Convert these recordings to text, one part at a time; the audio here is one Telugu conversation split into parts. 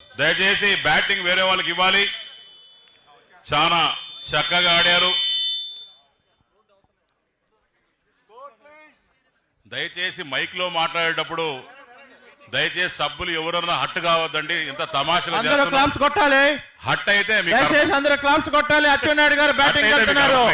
దయచేసి బ్యాటింగ్ వేరే వాళ్ళకి ఇవ్వాలి. చాలా చక్కగా ఆడారు. దయచేసి మైక్ లో మాట్లాడేటప్పుడు దయచేసి సభ్యులు ఎవరన్నా హట్ కావద్దండి. ఇంత తమాషగా క్లాప్స్ కొట్టాలి. హట్ అయితే అందరూ క్లాప్స్ కొట్టాలి. అచ్చెన్నాయుడు గారు బ్యాటింగ్ చేస్తున్నారు.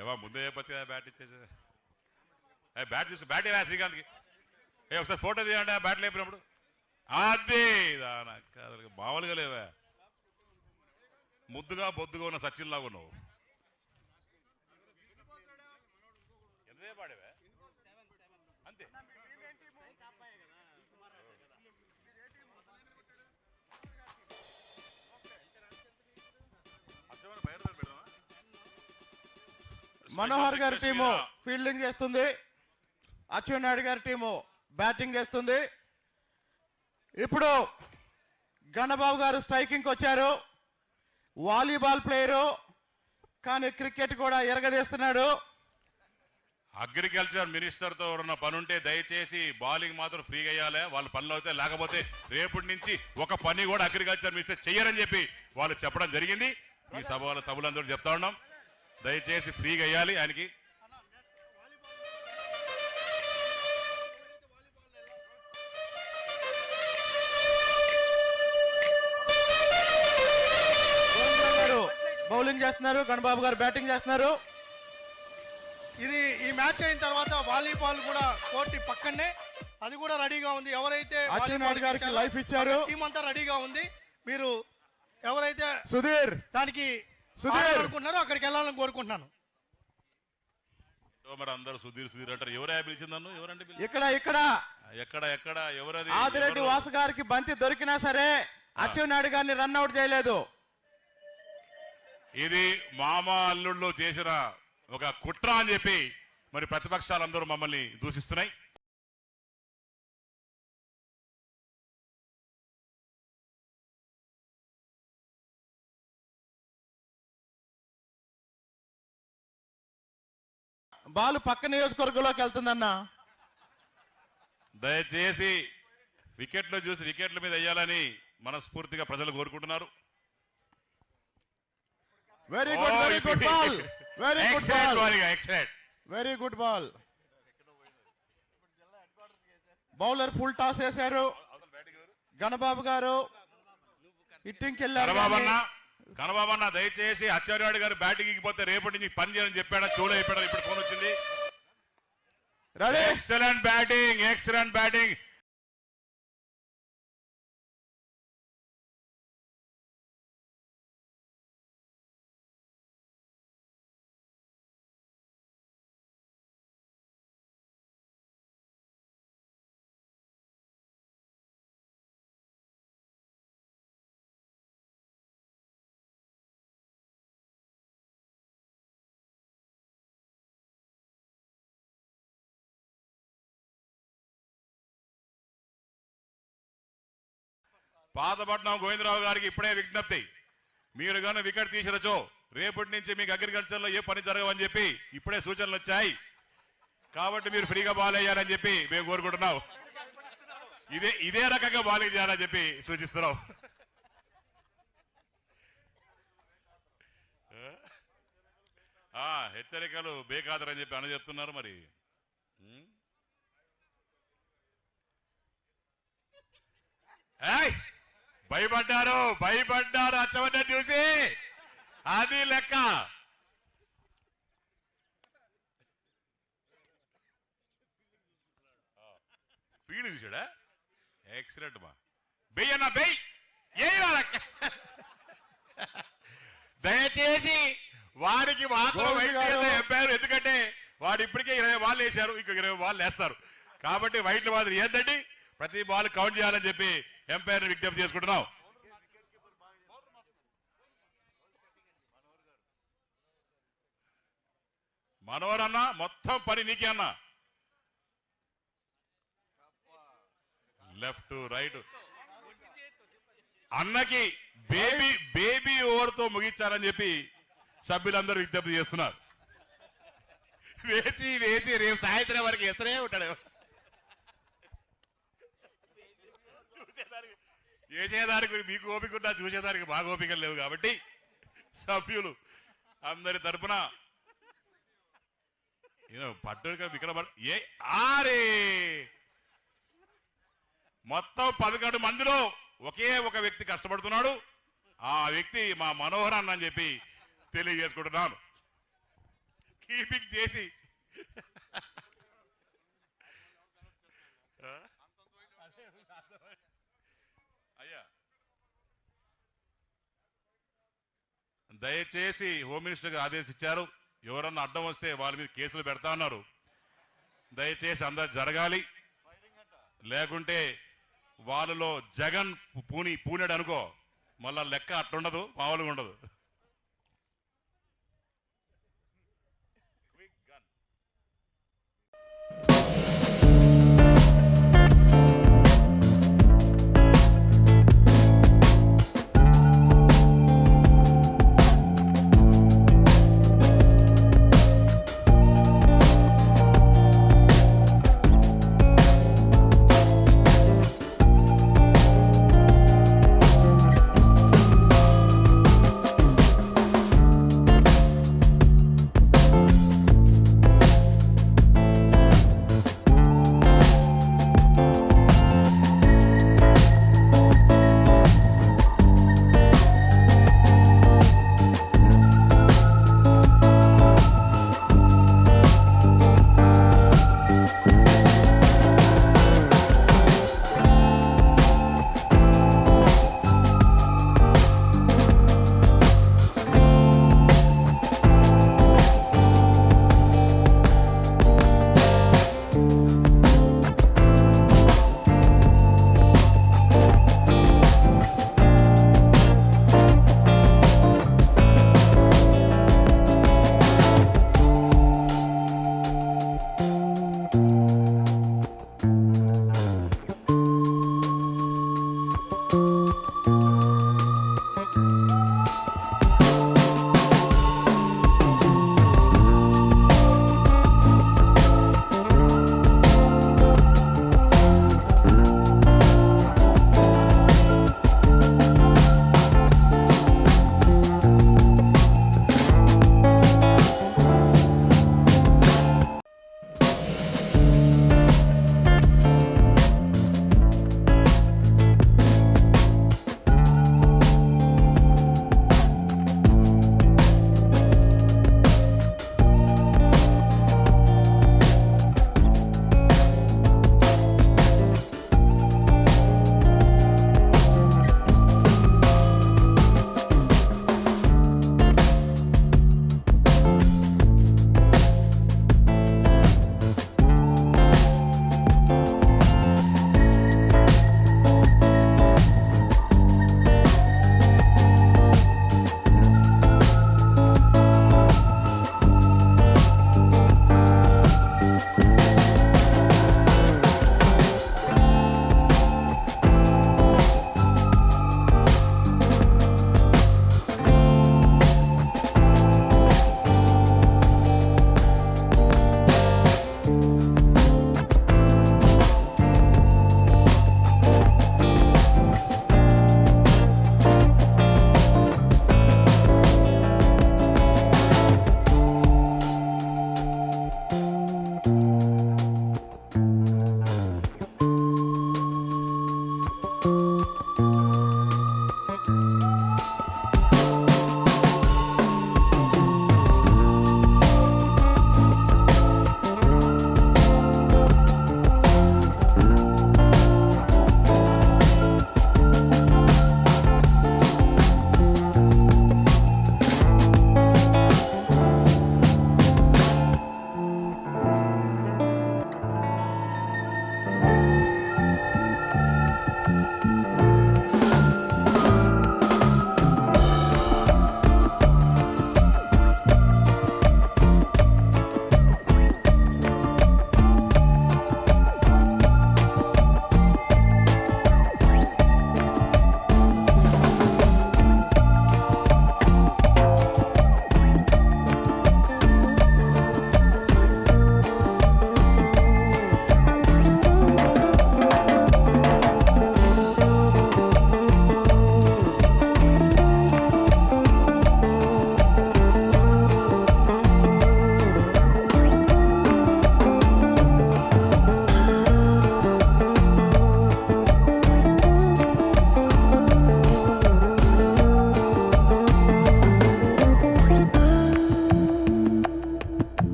ఏమో ముందే చెప్పచ్చు కదా బ్యాట్ ఇచ్చేసి. బ్యాట్ తీసు బ్యాట్ ఇవ్వ శ్రీకాంత్కి. ఒకసారి ఫోటో తీయండి బ్యాట్ లేపినప్పుడు. అది మామూలుగా లేవా, ముద్దుగా బొద్దుగా ఉన్న సచిన్ లాగా ఉన్నావు. ఎంతసేపు ఆడేవా అంతే. మనోహర్ గారి టీము ఫీల్డింగ్ చేస్తుంది. అచ్చెన్నాయుడు గారి టీము బ్యాటింగ్ చేస్తుంది. ఇప్పుడు గణబాబు గారు స్ట్రైకింగ్ వచ్చారు. వాలీబాల్ ప్లేయరు కానీ క్రికెట్ కూడా ఎరగదీస్తున్నాడు. అగ్రికల్చర్ మినిస్టర్ తో ఎవరన్నా పనుంటే దయచేసి బౌలింగ్ మాత్రం ఫ్రీగా అయ్యాలి. వాళ్ళ పనులు అయితే, లేకపోతే రేపటి నుంచి ఒక పని కూడా అగ్రికల్చర్ మినిస్టర్ చెయ్యరని చెప్పి వాళ్ళు చెప్పడం జరిగింది. ఈ సభలందరూ చెప్తా ఉన్నాం. దయచేసి ఫ్రీగా అయ్యాలి ఆయనకి. బౌలింగ్ చేస్తున్నారు, గణబాబు గారు బ్యాటింగ్ చేస్తున్నారు. ఇది ఈ మ్యాచ్ అయిన తర్వాత వాలీబాల్ కూడా కోర్టు పక్కనే అది కూడా రెడీగా ఉంది. ఎవరైతే అచ్చెన్నాయుడు గారికి లైఫ్ ఇచ్చారు, టీం అంతా రెడీగా ఉంది. మీరు ఎవరైతే సుధీర్ దానికి అనుకుంటున్నారో అక్కడికి వెళ్ళాలని కోరుకుంటున్నాను. మరి అందరూ సుధీర్ సుధీర్ అంటారు. ఎవరు పిలిచింది నన్ను? ఎవరంటే ఇక్కడ ఇక్కడ ఎక్కడ ఎక్కడ ఎవరది? ఆదిరెడ్డి వాసు గారికి బంతి దొరికినా సరే అచ్చెన్నాయుడు గారిని రన్అట్ చేయలేదు. ఇది మామ అల్లుళ్ళు చేసిన ఒక కుట్ర అని చెప్పి మరి ప్రతిపక్షాలందరూ మమ్మల్ని దూషిస్తున్నాయి. బాల్ పక్క నియోజకవర్గంలోకి వెళ్తుందన్న. దయచేసి వికెట్లు చూసి వికెట్ల మీద వేయాలని మనస్ఫూర్తిగా ప్రజలు కోరుకుంటున్నారు. Very good, very good ball, very good ball, excellent, very good ball. Bowler full toss వేశారు. గణబాబు గారు హిట్టింగ్కి వెళ్ళారు. కనబాబన్న దయచేసి అచ్చెన్నాయుడు గారు బ్యాటింగ్ పోతే రేపటి నుంచి పని చేయాలని చెప్పాడా? చూడ చెప్పాడా? ఇప్పుడు ఫోన్ వచ్చింది. Excellent batting, excellent batting. Pathapatnam Govindarao గారికి ఇప్పుడే విజ్ఞప్తి. మీరు కానీ వికెట్ తీసిరచో రేపటి నుంచి మీకు అగ్రికల్చర్ లో ఏ పని జరగవని చెప్పి ఇప్పుడే సూచనలు వచ్చాయి. కాబట్టి మీరు ఫ్రీగా బాల్ వేయాలని చెప్పి మేము కోరుకుంటున్నాం. ఇదే రకంగా బాలింగ్ చేయాలని చెప్పి సూచిస్తున్నాం. హెచ్చరికలు బేఖాతరని చెప్పి అని చెప్తున్నారు. మరి భయపడ్డారు అచ్చవన్న చూసి. అది లెక్క. ఫీల్డ్ చూసాడా? ఎక్సలెంట్ మా. బెయ్యన్నా బెయ్. దయచేసి వారికి మాత్రం చెప్పారు. ఎందుకంటే వాడు ఇప్పటికే 20 బాల్ వేశారు, ఇంకొక 20 బాల్ వేస్తారు. కాబట్టి వైట్ మాదిరి ఏంటండి ప్రతి బాల్ కౌంట్ చేయాలని చెప్పి ఎంపైర్ విజ్ఞప్తి చేసుకుంటున్నాం. మనోహర్ అన్న మొత్తం పని నీకే అన్న. లెఫ్ట్ రైట్ అన్నకి బేబీ ఓవర్తో ముగించారని చెప్పి సభ్యులందరూ విజ్ఞప్తి చేస్తున్నారు. వేసి రేపు సాయంత్రం వరకు ఎత్తనే ఉంటాడు. చేసేదానికి మీకు ఓపిక ఉన్నా చూసేదానికి బాగా ఓపిక లేవు కాబట్టి సభ్యులు అందరి తరపున పట్టు విక్రమ ఆరే మొత్తం 11 మందిలో ఒకే ఒక వ్యక్తి కష్టపడుతున్నాడు. ఆ వ్యక్తి మా మనోహర్ అన్న అని చెప్పి తెలియజేసుకుంటున్నాను. కీపింగ్ చేసి అయ్యా దయచేసి హోమ్ మినిస్టర్ గా ఆదేశించారు, ఎవరన్నా అడ్డం వస్తే వాళ్ళ మీద కేసులు పెడతా ఉన్నారు. దయచేసి అందరు జరగాలి, లేకుంటే వాళ్ళలో జగన్ పూనాడు అనుకో మళ్ళా లెక్క అట్టుండదు, మామూలుగా ఉండదు.